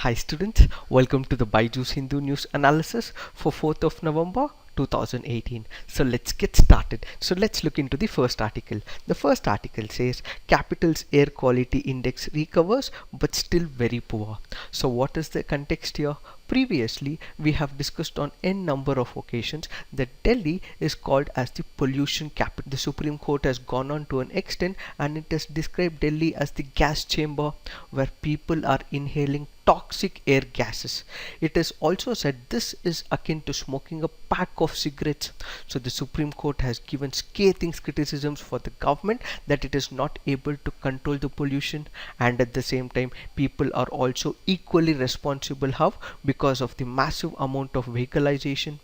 Hi students, welcome to the BYJU'S Hindu News Analysis for 4th of November 2018. So let's get started. So let's look into the first article. The first article says Capital's air quality index recovers but still very poor. So what is the context here? Previously, we have discussed on n number of occasions that Delhi is called as the pollution capital. The Supreme Court has gone on to an extent and it has described Delhi as the gas chamber where people are inhaling toxic air gases. It is also said this is akin to smoking a pack of cigarettes. So the Supreme Court has given scathing criticisms for the government that it is not able to control the pollution, and at the same time people are also equally responsible. How? Because of the massive amount of vehicleization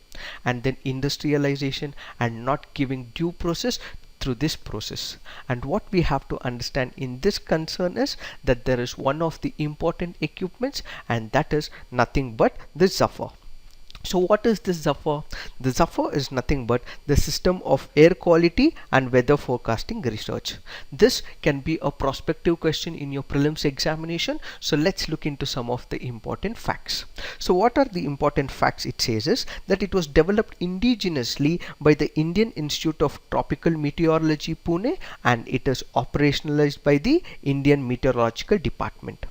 and then industrialization and not giving due process through this process. And what we have to understand in this concern is that there is one of the important equipments, and that is nothing but the Zafar. So what is this Zafar? The Zafar is nothing but the system of air quality and weather forecasting research. This can be a prospective question in your prelims examination. So let's look into some of the important facts. So what are the important facts? It says is that it was developed indigenously by the Indian Institute of Tropical Meteorology, Pune, and it is operationalized by the Indian Meteorological Department.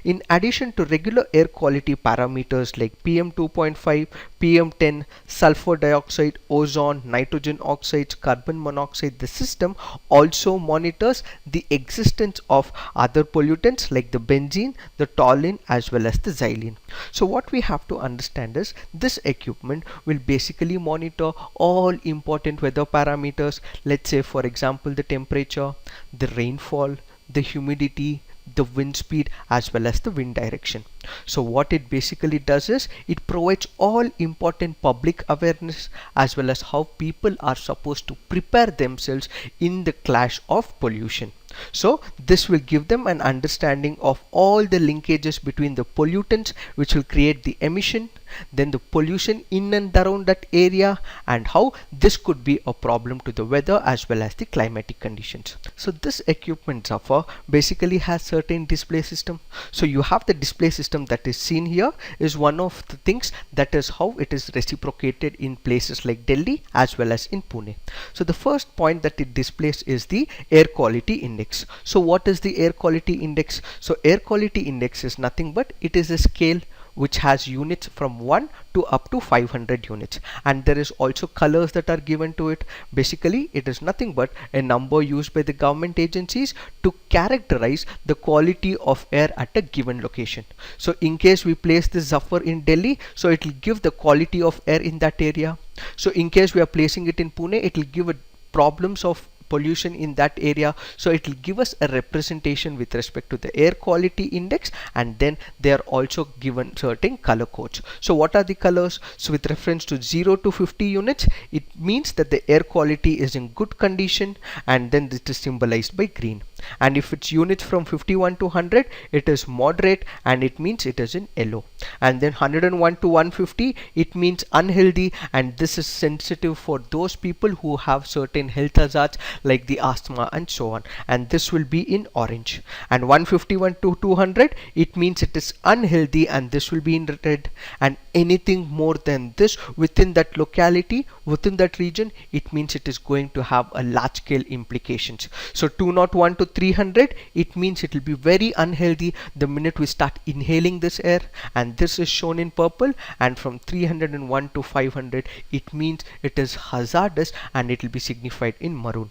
In addition to regular air quality parameters like PM 2.5, PM 10, sulfur dioxide, ozone, nitrogen oxides, carbon monoxide, the system also monitors the existence of other pollutants like the benzene, the toluene, as well as the xylene. So what we have to understand is this equipment will basically monitor all important weather parameters. Let's say for example the temperature, the rainfall, the humidity, the wind speed, as well as the wind direction. So what it basically does is it provides all important public awareness as well as how people are supposed to prepare themselves in the clash of pollution. So this will give them an understanding of all the linkages between the pollutants which will create the emission, then the pollution in and around that area, and how this could be a problem to the weather as well as the climatic conditions. So this equipment Zafar basically has certain display system. So you have the display system that is seen here is one of the things, that is how it is reciprocated in places like Delhi as well as in Pune. So the first point that it displays is the air quality index. So what is the air quality index? So air quality index is nothing but it is a scale which has units from 1 to up to 500 units, and there is also colors that are given to it. Basically it is nothing but a number used by the government agencies to characterize the quality of air at a given location. So in case we place this Zafar in Delhi, so it will give the quality of air in that area. So in case we are placing it in Pune, it will give a problems of pollution in that area. So it will give us a representation with respect to the air quality index, and then they are also given certain color codes. So what are the colors? So with reference to 0 to 50 units, it means that the air quality is in good condition, and then this is symbolized by green. And if it's units from 51 to 100, it is moderate, and it means it is in yellow. And then 101 to 150, it means unhealthy, and this is sensitive for those people who have certain health hazards like the asthma and so on, and this will be in orange. And 151 to 200, it means it is unhealthy, and this will be in red. And anything more than this within that locality, within that region, it means it is going to have a large scale implications. So 201 to 300, it means it will be very unhealthy the minute we start inhaling this air, and this is shown in purple. And from 301 to 500, it means it is hazardous, and it will be signified in maroon.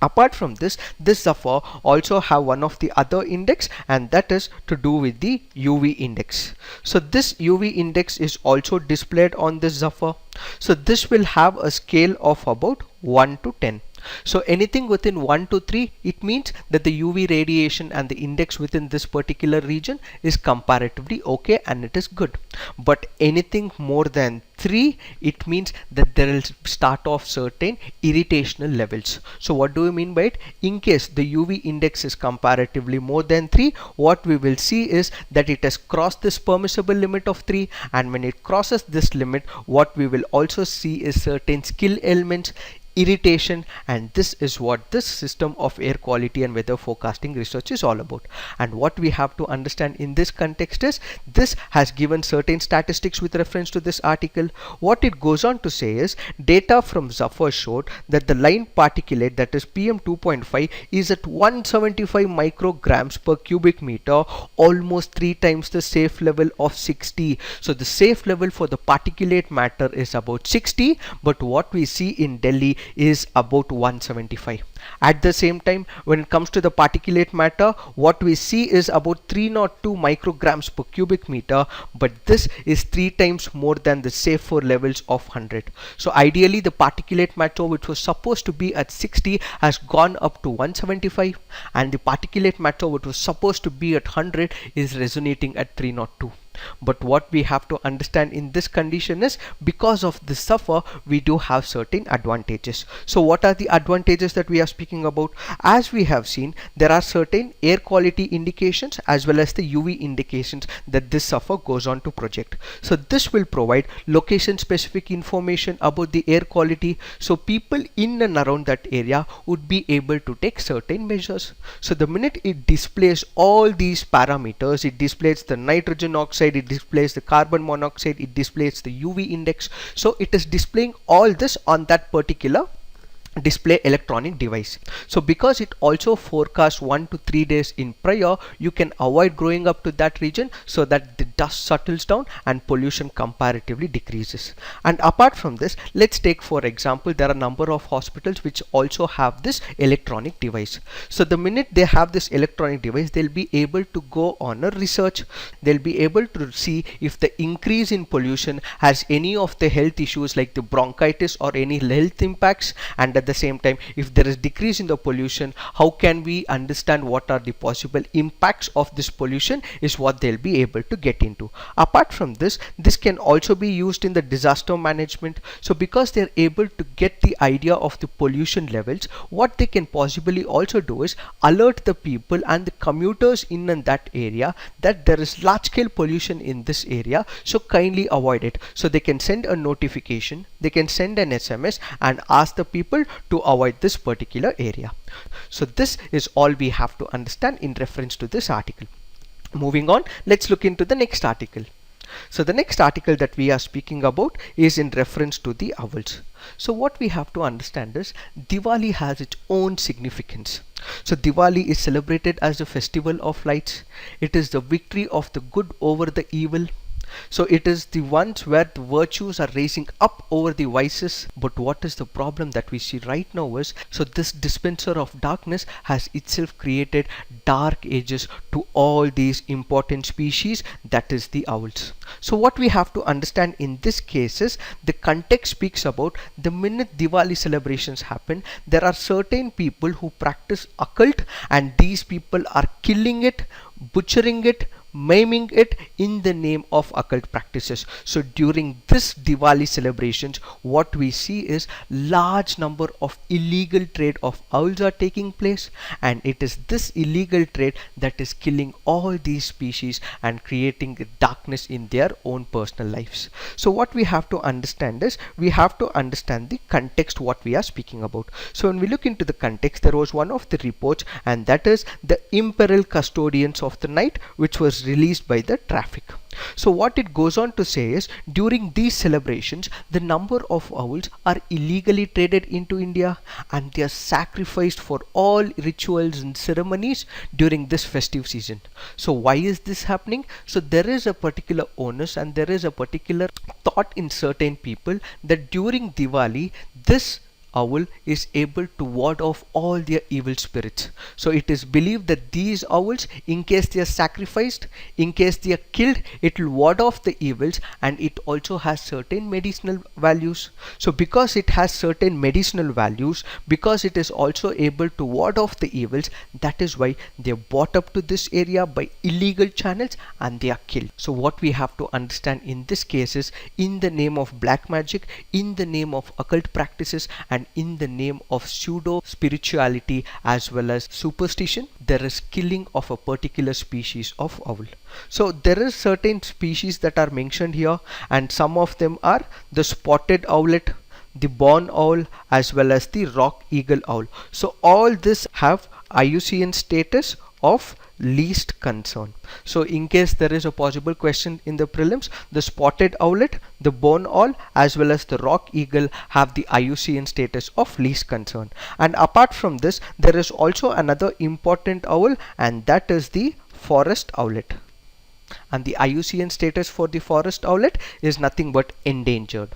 Apart from this Zafar also have one of the other index, and that is to do with the UV index. So this UV index is also displayed on this Zafar. So this will have a scale of about 1 to 10. So anything within 1 to 3, it means that the UV radiation and the index within this particular region is comparatively okay and it is good. But anything more than 3, it means that there will start off certain irritational levels. So what do we mean by it? In case the UV index is comparatively more than 3, what we will see is that it has crossed this permissible limit of 3, and when it crosses this limit, what we will also see is certain skill elements irritation, and this is what this system of air quality and weather forecasting research is all about. And what we have to understand in this context is this has given certain statistics with reference to this article. What it goes on to say is data from Zephyr showed that the line particulate, that is PM 2.5, is at 175 micrograms per cubic meter, almost 3 times the safe level of 60. So the safe level for the particulate matter is about 60, but what we see in Delhi is about 175. At the same time, when it comes to the particulate matter, what we see is about 302 micrograms per cubic meter, but this is 3 times more than the safer levels of 100. So ideally, the particulate matter, which was supposed to be at 60, has gone up to 175, and the particulate matter, which was supposed to be at 100, is resonating at 302. But what we have to understand in this condition is because of this suffer, we do have certain advantages. So what are the advantages that we are speaking about? As we have seen, there are certain air quality indications as well as the UV indications that this suffer goes on to project. So this will provide location specific information about the air quality, so people in and around that area would be able to take certain measures. So the minute it displays all these parameters, it displays the nitrogen oxide, it displays the carbon monoxide, it displays the UV index, so it is displaying all this on that particular display electronic device. So because it also forecasts 1 to 3 days in prior, you can avoid growing up to that region so that the dust settles down and pollution comparatively decreases. And apart from this, let's take for example, there are a number of hospitals which also have this electronic device. So the minute they have this electronic device, they'll be able to go on a research. They'll be able to see if the increase in pollution has any of the health issues like the bronchitis or any health impacts, and at the same time, if there is decrease in the pollution, how can we understand what are the possible impacts of this pollution is what they'll be able to get into. Apart from this, this can also be used in the disaster management. So because they're able to get the idea of the pollution levels, what they can possibly also do is alert the people and the commuters in that area that there is large scale pollution in this area, so kindly avoid it. So they can send a notification, they can send an SMS and ask the people to avoid this particular area. So this is all we have to understand in reference to this article. Moving on, let's look into the next article. So the next article that we are speaking about is in reference to the owls. So what we have to understand is Diwali has its own significance. So Diwali is celebrated as the festival of lights. It is the victory of the good over the evil. So it is the ones where the virtues are raising up over the vices. But what is the problem that we see right now is, so this dispenser of darkness has itself created dark ages to all these important species, that is the owls. So what we have to understand in this case is the context speaks about the minute Diwali celebrations happen, there are certain people who practice occult, and these people are killing it, butchering it, maiming it in the name of occult practices. So during this Diwali celebrations, what we see is large number of illegal trade of owls are taking place, and it is this illegal trade that is killing all these species and creating darkness in their own personal lives. So what we have to understand is, we have to understand the context what we are speaking about. So when we look into the context, there was one of the reports, and that is the Imperial Custodians of the Night, which was released by the traffic. So what it goes on to say is, during these celebrations, the number of owls are illegally traded into India, and they are sacrificed for all rituals and ceremonies during this festive season. So why is this happening? So there is a particular onus and there is a particular thought in certain people that during Diwali, this owl is able to ward off all their evil spirits. So it is believed that these owls, in case they are sacrificed, in case they are killed, it will ward off the evils, and it also has certain medicinal values. So because it has certain medicinal values, because it is also able to ward off the evils, that is why they are brought up to this area by illegal channels and they are killed. So what we have to understand in this case is, in the name of black magic, in the name of occult practices, and in the name of pseudo spirituality as well as superstition, there is killing of a particular species of owl. So there is certain species that are mentioned here, and some of them are the spotted owlet, the barn owl, as well as the rock eagle owl. So all this have IUCN status of least concern. So in case there is a possible question in the prelims, the spotted owlet, the barn owl, as well as the rock eagle have the IUCN status of least concern. And apart from this, there is also another important owl, and that is the forest owlet. And the IUCN status for the forest owlet is nothing but endangered.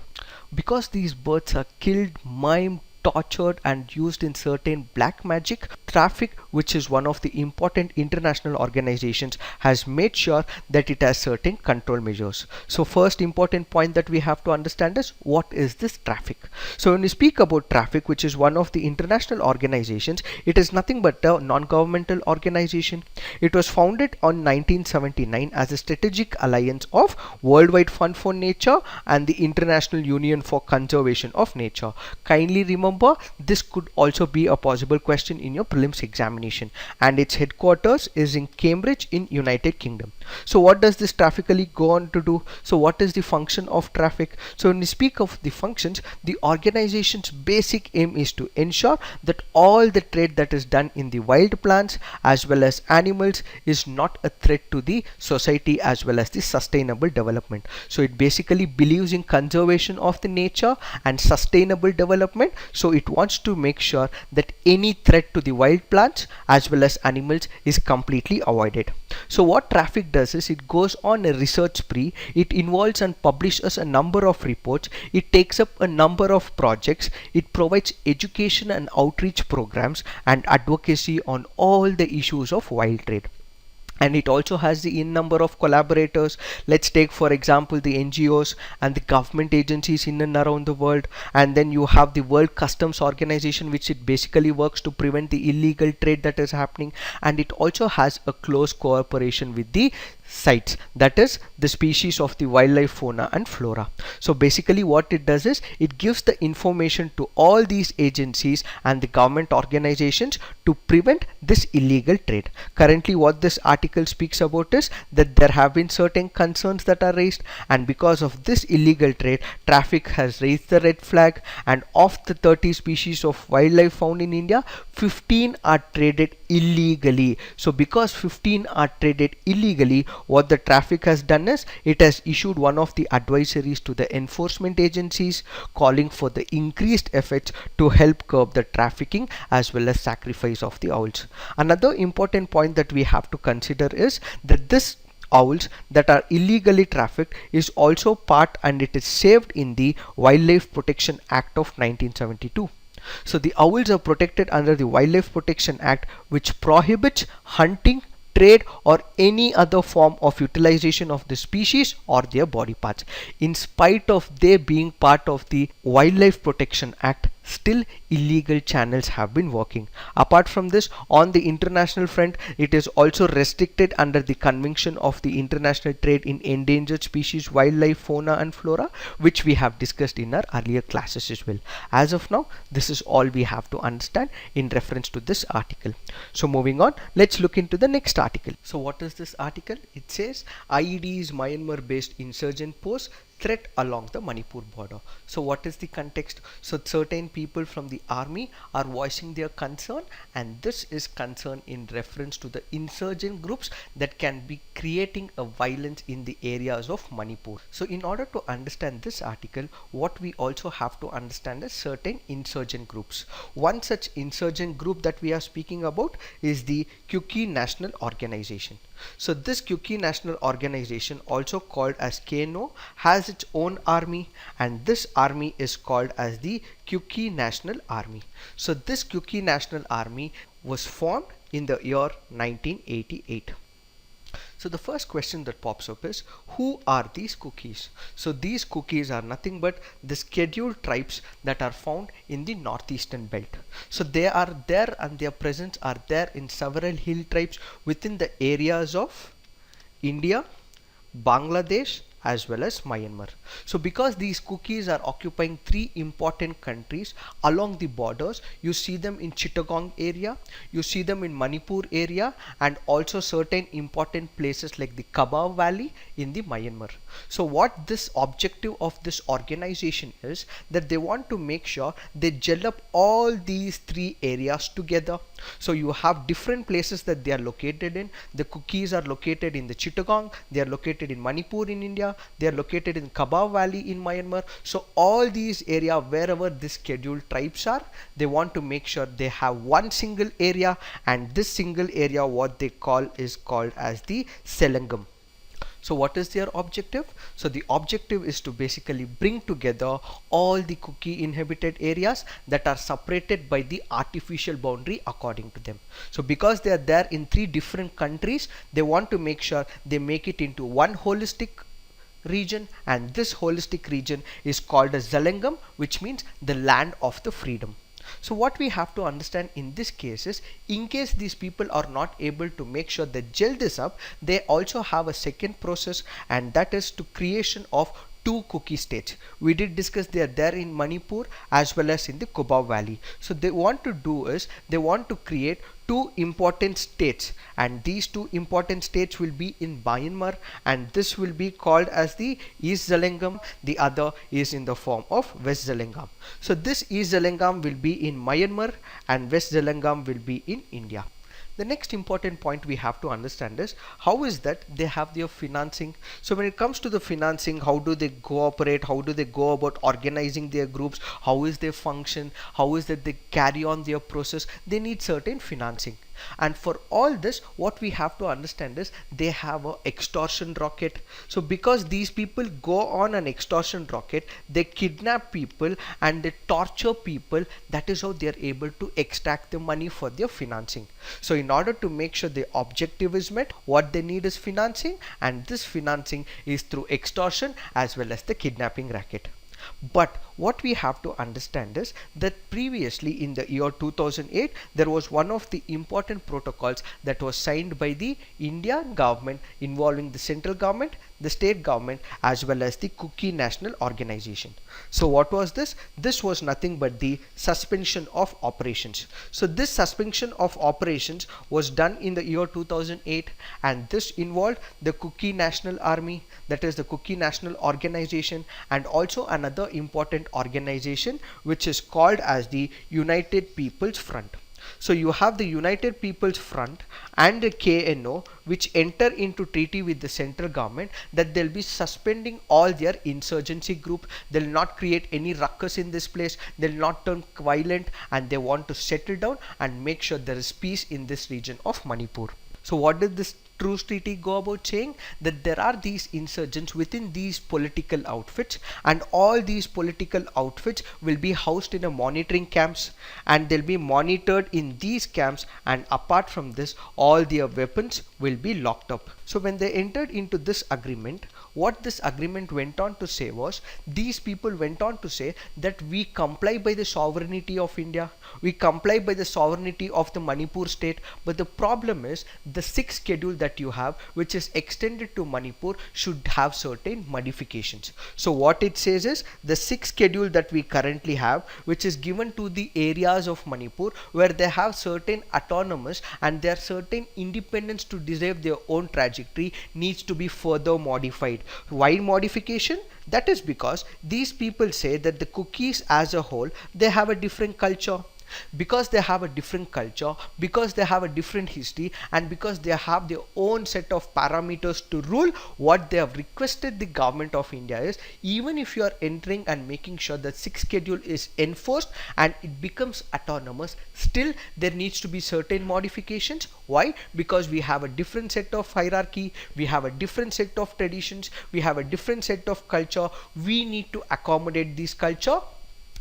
Because these birds are killed, maimed, tortured and used in certain black magic, traffic, which is one of the important international organizations, has made sure that it has certain control measures. So first important point that we have to understand is what is this traffic. So when we speak about traffic, which is one of the international organizations, it is nothing but a non-governmental organization. It was founded on 1979 as a strategic alliance of Worldwide Fund for Nature and the International Union for Conservation of Nature. Kindly remember, this could also be a possible question in your prelims examination, and its headquarters is in Cambridge in United Kingdom. So what does this traffically go on to do? So what is the function of traffic? So when we speak of the functions, the organization's basic aim is to ensure that all the trade that is done in the wild plants as well as animals is not a threat to the society as well as the sustainable development. So it basically believes in conservation of the nature and sustainable development. So it wants to make sure that any threat to the wild plants as well as animals is completely avoided. So what traffic does is it goes on a research spree. It involves and publishes a number of reports. It takes up a number of projects. It provides education and outreach programs and advocacy on all the issues of wild trade. And it also has the in number of collaborators. Let's take for example the NGOs and the government agencies in and around the world, and then you have the World Customs Organization, which it basically works to prevent the illegal trade that is happening, and it also has a close cooperation with the sites, that is the species of the wildlife, fauna and flora. So basically what it does is it gives the information to all these agencies and the government organizations to prevent this illegal trade. Currently what this article speaks about is that there have been certain concerns that are raised, and because of this illegal trade, traffic has raised the red flag, and of the 30 species of wildlife found in India, 15 are traded illegally. So because 15 are traded illegally, what the traffic has done is it has issued one of the advisories to the enforcement agencies calling for the increased efforts to help curb the trafficking as well as sacrifice of the owls. Another important point that we have to consider is that this owls that are illegally trafficked is also part, and it is saved in the Wildlife Protection Act of 1972. So the owls are protected under the Wildlife Protection Act, which prohibits hunting, trade or any other form of utilization of the species or their body parts. In spite of they being part of the Wildlife Protection Act, still illegal channels have been working. Apart from this, on the international front, it is also restricted under the Convention of the International Trade in Endangered Species, Wildlife, Fauna and Flora, which we have discussed in our earlier classes as well. As of now, this is all we have to understand in reference to this article. So moving on, let's look into the next article. So what is this article? It says IEDs Myanmar based insurgent pose threat along the Manipur border. So what is the context? So certain people from the army are voicing their concern, and this is concern in reference to the insurgent groups that can be creating a violence in the areas of Manipur. So in order to understand this article, what we also have to understand is certain insurgent groups. One such insurgent group that we are speaking about is the Kuki National Organization. So this Kuki National Organization, also called as KNO, has its own army, and this army is called as the Kuki National Army. So this Kuki National Army was formed in the year 1988. So the first question that pops up is, who are these Kukis? So these Kukis are nothing but the scheduled tribes that are found in the northeastern belt. So they are there, and their presence are there in several hill tribes within the areas of India, Bangladesh, as well as Myanmar. So because these cookies are occupying three important countries along the borders, you see them in Chittagong area, you see them in Manipur area, and also certain important places like the Kabah Valley in the Myanmar. So what this objective of this organization is that they want to make sure they gel up all these three areas together. So you have different places that they are located in. The cookies are located in the Chittagong, they are located in Manipur in India, they are located in Kabah Valley in Myanmar. So all these areas wherever these scheduled tribes are, they want to make sure they have one single area, and this single area what they call is called as the Selangam. So what is their objective? So the objective is to basically bring together all the cookie inhabited areas that are separated by the artificial boundary according to them. So because they are there in three different countries, they want to make sure they make it into one holistic region, and this holistic region is called as Zalangam, which means the land of the freedom. So what we have to understand in this case is, in case these people are not able to make sure they gel this up, they also have a second process, and that is to creation of two cookie states. We did discuss they are there in Manipur as well as in the Kabah Valley. So they want to do is they want to create two important states, and these two important states will be in Myanmar, and this will be called as the East Zalangam, the other is in the form of West Zalangam. So this East Zalangam will be in Myanmar and West Zalangam will be in India. The next important point we have to understand is how is that they have their financing. So when it comes to the financing, how do they cooperate, how do they go about organizing their groups, how is their function, how is that they carry on their process, they need certain financing. And for all this, what we have to understand is they have a extortion racket. So because these people go on an extortion racket, they kidnap people and they torture people. That is how they are able to extract the money for their financing. So in order to make sure the objective is met, what they need is financing, and this financing is through extortion as well as the kidnapping racket. But what we have to understand is that previously in the year 2008 there was one of the important protocols that was signed by the Indian government involving the central government, the state government as well as the Cookie National Organization. So what was this? This was nothing but the suspension of operations. So this suspension of operations was done in the year 2008, and this involved the Cookie National Army, that is the Cookie National Organization, and also another important organization which is called as the United People's Front. So you have the United People's Front and the KNO which enter into treaty with the central government that they'll be suspending all their insurgency group. They'll not create any ruckus in this place, they'll not turn violent, and they want to settle down and make sure there is peace in this region of Manipur. So what did this truce treaty go about saying? That there are these insurgents within these political outfits, and all these political outfits will be housed in a monitoring camps, and they'll be monitored in these camps, and apart from this all their weapons will be locked up. So when they entered into this agreement, what this agreement went on to say was, these people went on to say that we comply by the sovereignty of India, we comply by the sovereignty of the Manipur state, but the problem is the sixth schedule that you have which is extended to Manipur should have certain modifications. So what it says is, the sixth schedule that we currently have which is given to the areas of Manipur where they have certain autonomous and there are certain independence to deserve their own trajectory needs to be further modified. Why modification? That is because these people say that the cookies as a whole, they have a different culture. Because they have a different culture, because they have a different history, and because they have their own set of parameters to rule, what they have requested the government of India is, even if you are entering and making sure that sixth schedule is enforced and it becomes autonomous, still there needs to be certain modifications. Why? Because we have a different set of hierarchy, we have a different set of traditions, we have a different set of culture. We need to accommodate this culture.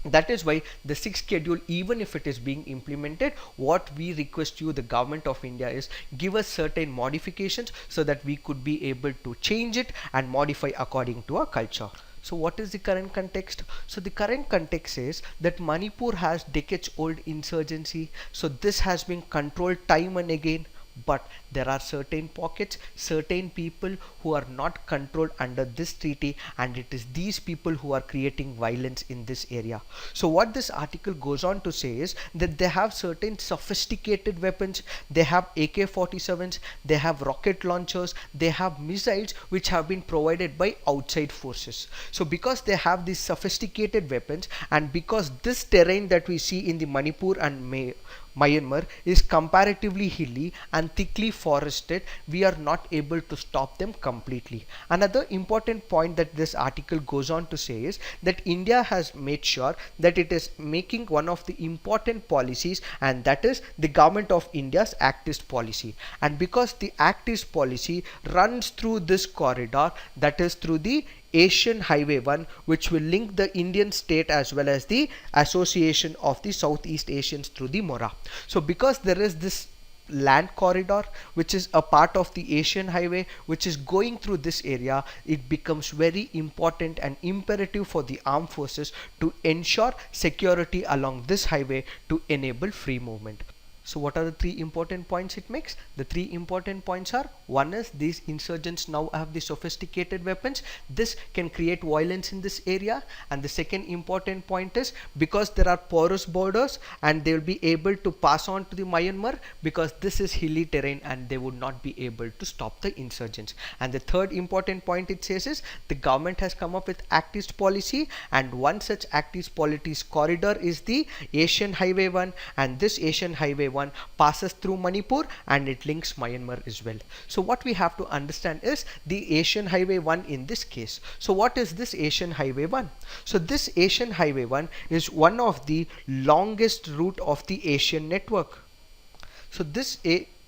That is why the sixth schedule, even if it is being implemented, what we request you, the government of India, is give us certain modifications so that we could be able to change it and modify according to our culture. So what is the current context? So the current context says that Manipur has decades old insurgency. So this has been controlled time and again, but there are certain pockets, certain people who are not controlled under this treaty, and it is these people who are creating violence in this area. So what this article goes on to say is that they have certain sophisticated weapons, they have AK-47s, they have rocket launchers, they have missiles which have been provided by outside forces. So because they have these sophisticated weapons, and because this terrain that we see in the Manipur and Myanmar is comparatively hilly and thickly forested, we are not able to stop them completely. Another important point that this article goes on to say is that India has made sure that it is making one of the important policies, and that is the Government of India's Act East policy. And because the Act East policy runs through this corridor, that is through the Asian Highway 1, which will link the Indian state as well as the Association of the Southeast Asians through the Mora. So because there is this land corridor which is a part of the Asian Highway which is going through this area, it becomes very important and imperative for the armed forces to ensure security along this highway to enable free movement. So what are the three important points it makes? The three important points are: one is these insurgents now have the sophisticated weapons, this can create violence in this area. And the second important point is because there are porous borders and they will be able to pass on to the Myanmar, because this is hilly terrain and they would not be able to stop the insurgents. And the third important point it says is the government has come up with Act East policy, and one such Act East policy corridor is the Asian Highway 1, and this Asian Highway 1 passes through Manipur and it links Myanmar as well. So what we have to understand is the Asian Highway 1 in this case. So what is this Asian Highway 1? So this Asian Highway 1 is one of the longest route of the Asian network. So this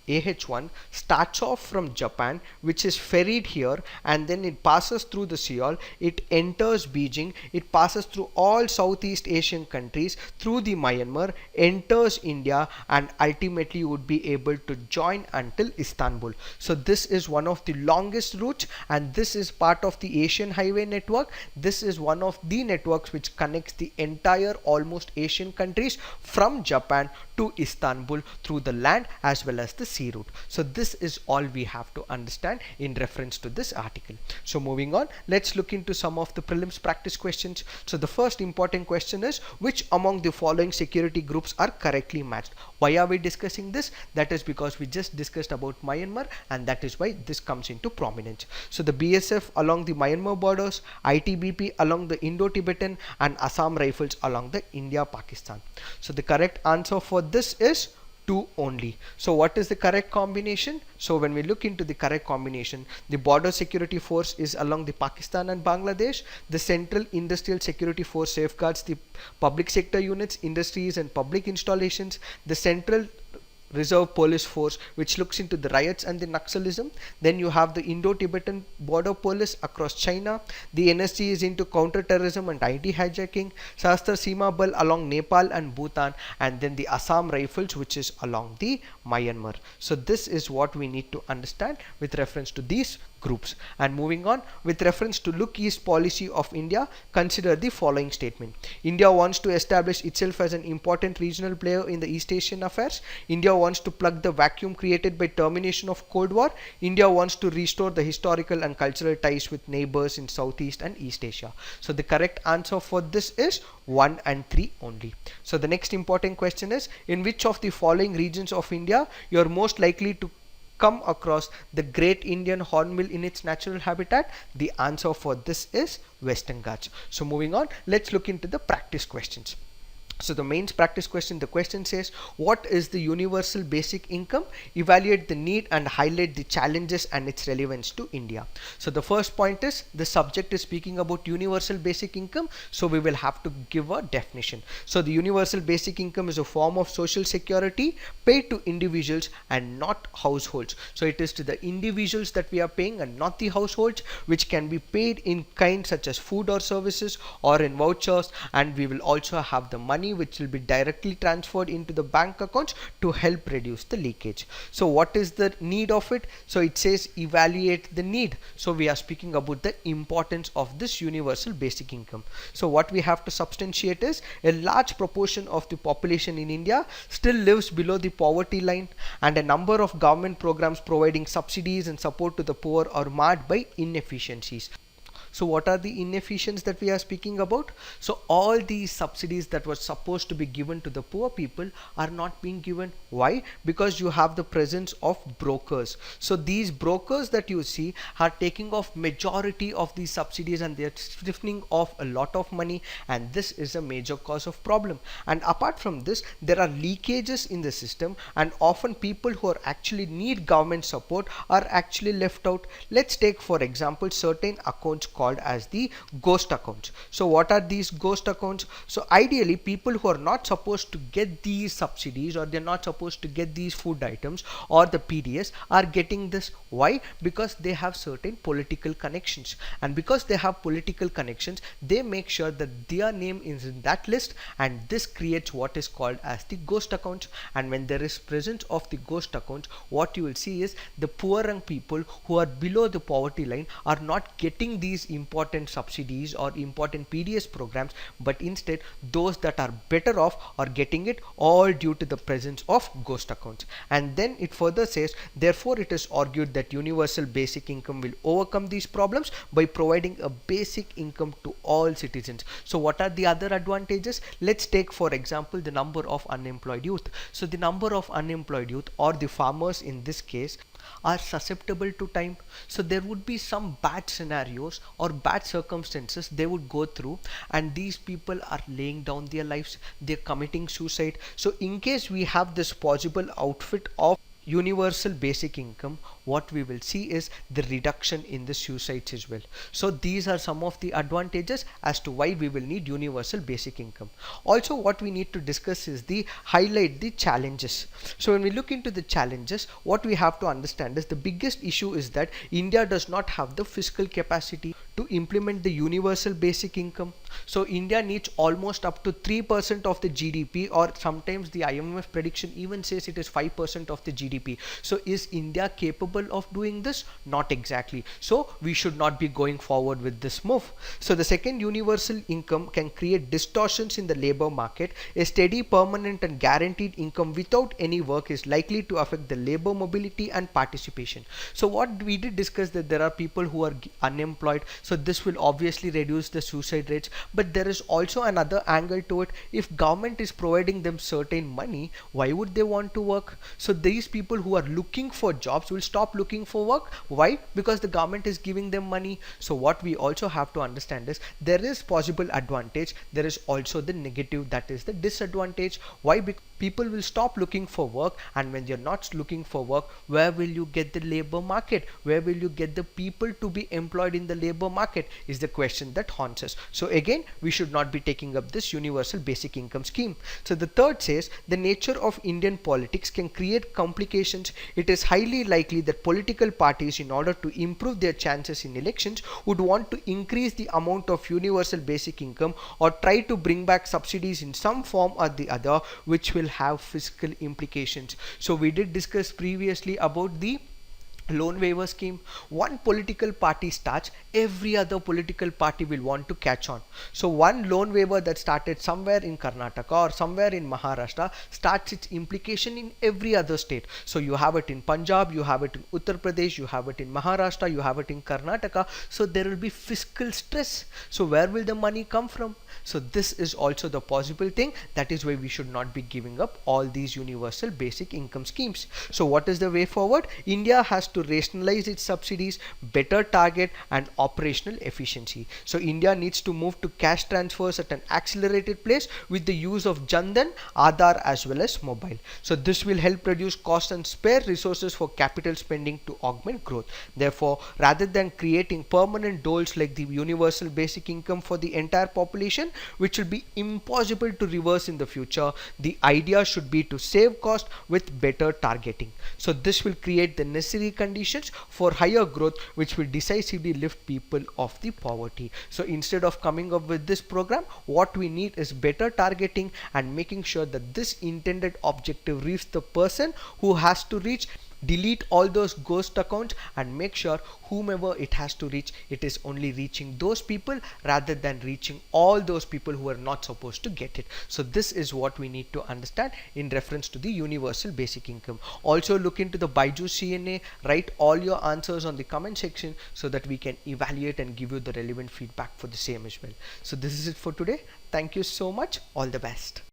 AH1 starts off from Japan, which is ferried here, and then it passes through the Seoul, it enters Beijing, it passes through all Southeast Asian countries, through the Myanmar, enters India, and ultimately would be able to join until Istanbul. So this is one of the longest routes, and this is part of the Asian Highway network. This is one of the networks which connects the entire almost Asian countries from Japan to Istanbul through the land as well as the sea route. So this is all we have to understand in reference to this article. So moving on, let's look into some of the prelims practice questions. So the first important question is, which among the following security groups are correctly matched? Why are we discussing this? That is because we just discussed about Myanmar, and that is why this comes into prominence. So the BSF along the Myanmar borders, ITBP along the Indo-Tibetan, and Assam Rifles along the India-Pakistan. So the correct answer for this is 2 only. So what is the correct combination? So when we look into the correct combination, the border security force is along the Pakistan and Bangladesh. The central industrial security force safeguards the public sector units, industries and public installations. The central Reserve Police Force, which looks into the riots and the Naxalism. Then you have the Indo-Tibetan Border Police across China. The NSG is into counter-terrorism and ID hijacking. Sahastra Seema Bal along Nepal and Bhutan, and then the Assam Rifles, which is along the Myanmar. So this is what we need to understand with reference to these groups. And moving on, with reference to Look East policy of India, consider the following statement. India wants to establish itself as an important regional player in the East Asian affairs. India wants to plug the vacuum created by termination of Cold War. India wants to restore the historical and cultural ties with neighbors in Southeast and East Asia. So the correct answer for this is 1 and 3 only. So the next important question is, in which of the following regions of India you are most likely to come across the Great Indian Hornbill in its natural habitat? The answer for this is Western Ghats. So moving on, let's look into the practice questions. So the mains practice question, the question says, what is the universal basic income? Evaluate the need and highlight the challenges and its relevance to India. So the first point is, the subject is speaking about universal basic income, so we will have to give a definition. So the universal basic income is a form of social security paid to individuals and not households. So it is to the individuals that we are paying and not the households, which can be paid in kind such as food or services or in vouchers, and we will also have the money money which will be directly transferred into the bank accounts to help reduce the leakage. So what is the need of it? So it says evaluate the need. So we are speaking about the importance of this universal basic income. So what we have to substantiate is a large proportion of the population in India still lives below the poverty line, and a number of government programs providing subsidies and support to the poor are marred by inefficiencies. So what are the inefficiencies that we are speaking about? So all these subsidies that were supposed to be given to the poor people are not being given. Why? Because you have the presence of brokers. So these brokers that you see are taking off majority of these subsidies, and they are siphoning off a lot of money, and this is a major cause of problem. And apart from this, there are leakages in the system, and often people who are actually need government support are actually left out. Let's take for example certain accounts called as the ghost accounts. So what are these ghost accounts? So ideally people who are not supposed to get these subsidies, or they're not supposed to get these food items or the PDS, are getting this. Why? Because they have certain political connections, and because they have political connections, they make sure that their name is in that list, and this creates what is called as the ghost accounts. And when there is presence of the ghost accounts, what you will see is the poorer people who are below the poverty line are not getting these important subsidies or important PDS programs, but instead those that are better off are getting it, all due to the presence of ghost accounts. And then it further says, therefore it is argued that universal basic income will overcome these problems by providing a basic income to all citizens. So what are the other advantages? Let's take for example the number of unemployed youth. So the number of unemployed youth, or the farmers in this case, are susceptible to time. So there would be some bad scenarios or bad circumstances they would go through, and these people are laying down their lives, they're committing suicide. So in case we have this possible outfit of universal basic income, what we will see is the reduction in the suicides as well. So these are some of the advantages as to why we will need universal basic income. Also what we need to discuss is the highlight the challenges. So when we look into the challenges, what we have to understand is the biggest issue is that India does not have the fiscal capacity to implement the universal basic income. So India needs almost up to 3% of the GDP, or sometimes the IMF prediction even says it is 5% of the GDP. So is India capable of doing this? Not exactly. So we should not be going forward with this move. So the second, universal income can create distortions in the labor market. A steady, permanent and guaranteed income without any work is likely to affect the labor mobility and participation. So what we did discuss, that there are people who are unemployed, so this will obviously reduce the suicide rates. But there is also another angle to it. If government is providing them certain money, why would they want to work? So these people who are looking for jobs will stop looking for work. Why? Because the government is giving them money. So what we also have to understand is there is possible advantage, there is also the negative, that is the disadvantage. Why? Because people will stop looking for work, and when you're not looking for work, where will you get the labor market? Where will you get the people to be employed in the labor market is the question that haunts us. So again, we should not be taking up this universal basic income scheme. So the third says, the nature of Indian politics can create complications. It is highly likely that political parties, in order to improve their chances in elections, would want to increase the amount of universal basic income, or try to bring back subsidies in some form or the other, which will have fiscal implications. So we did discuss previously about the loan waiver scheme. One political party starts, every other political party will want to catch on. So one loan waiver that started somewhere in Karnataka or somewhere in Maharashtra starts its implication in every other state. So you have it in Punjab, you have it in Uttar Pradesh, you have it in Maharashtra, you have it in Karnataka. So there will be fiscal stress. So where will the money come from? So this is also the possible thing. That is why we should not be giving up all these universal basic income schemes. So what is the way forward? India has to rationalize its subsidies, better target and operational efficiency. So India needs to move to cash transfers at an accelerated pace with the use of Jandan, Aadhaar as well as mobile. So this will help reduce cost and spare resources for capital spending to augment growth. Therefore, rather than creating permanent doles like the universal basic income for the entire population, which will be impossible to reverse in the future, the idea should be to save cost with better targeting. So this will create the necessary conditions conditions for higher growth, which will decisively lift people off the poverty. So instead of coming up with this program, what we need is better targeting and making sure that this intended objective reaches the person who has to reach. Delete all those ghost accounts and make sure whomever it has to reach, it is only reaching those people rather than reaching all those people who are not supposed to get it. So this is what we need to understand in reference to the universal basic income. Also look into the BYJU'S CNA, write all your answers on the comment section so that we can evaluate and give you the relevant feedback for the same as well. So this is it for today. Thank you so much. All the best.